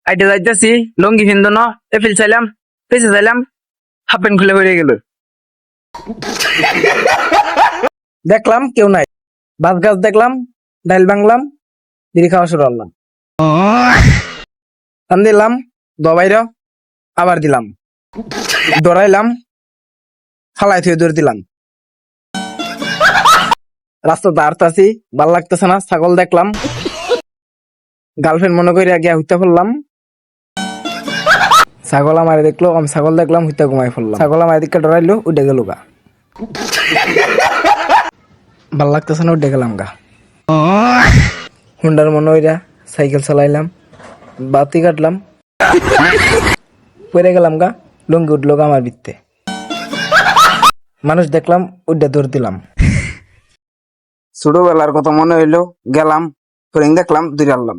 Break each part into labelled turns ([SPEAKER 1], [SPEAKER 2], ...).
[SPEAKER 1] আইতে যাইতেছি লঙ্গি ফিন্দো ন এফিল চাইলাম পেছে চাইলাম হাফ প্যান্ট খুলে বেরিয়ে গেল। দেখলাম কেউ নাই, বাস গাছ দেখলাম, ডাইল বাংলাম, বিড়ি খাওয়া শুরু করলাম। টান দিলাম দবাইর, আবার দিলাম, দৌড়াইলাম, ফালাই থুয়ে দৌড় দিলাম। রাস্তা দাঁড়তাছি, ভাল লাগতেছে না, ছাগল দেখলাম, গার্লফ্রেন্ড মনে করিয়া গিয়া হইতে পড়লাম। ছাগল আমার দেখলো, আমি ছাগল দেখলাম, হইতে ঘুমাই পড়লাম। ছাগল আমার দিকে ডরাইলো, উঠে গেল গা। ভাল লাগতেছে না, উঠে গেলাম গা। হুন্ডার মনে হইরা সাইকেল চালাইলাম, বাতি কাটলাম, পড়ে গেলাম গা, লুঙ্গি উঠলো গা আমার ভিত্তে। মানুষ দেখলাম, উড্ডা দৌড় দিলাম। ছোটবেলার কথা মনে হইলো, গেলাম, হরিং দেখলাম, দৌড়ে আনলাম।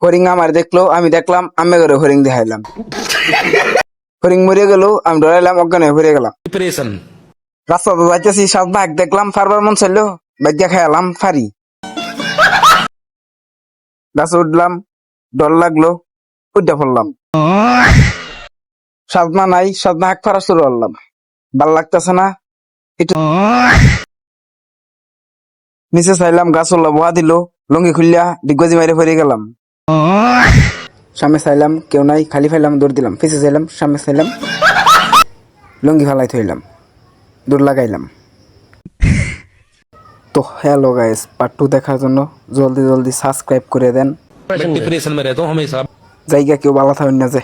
[SPEAKER 1] হরিং আমার দেখলো, আমি দেখলাম, আমি করে হরিং দেখাইলাম। হরিং মরে গেল, আমি ডরাইলাম, অজ্ঞান হয়ে পড়ে গেলাম। রাস্তাতে যাইতেছি, সাত ভাগ দেখলাম, ফারবার মন চাইলো, বাইক খাইলাম, ফারি। গাছে উঠলাম, ডর লাগলো, উঠে পড়লাম। সাজনা নাই, সাজনা হাক ফারা শুরু করলাম। ভাল লাগতেছে না, একটু নিচে চাইলাম, গাছ উল্লা বোয়া দিল, লঙ্গি খুললা ডিগবাজি মাইরে পড়ে গেলাম। সামনে চাইলাম, কেউ নাই, খালি ফাইলাম, দৌড় দিলাম। পিছে চাইলাম, সামনে চাইলাম, লঙ্গি ফালাই থইলাম, দৌড় লাগাইলাম। তো হ্যালো গাইস, পার্ট 2 দেখার জন্য জলদি জলদি সাবস্ক্রাইব করে দেন।
[SPEAKER 2] डिप्रेशन में रहता हूँ हमेशा।
[SPEAKER 1] জায়গা কেউ ভালো থাকেন না যে।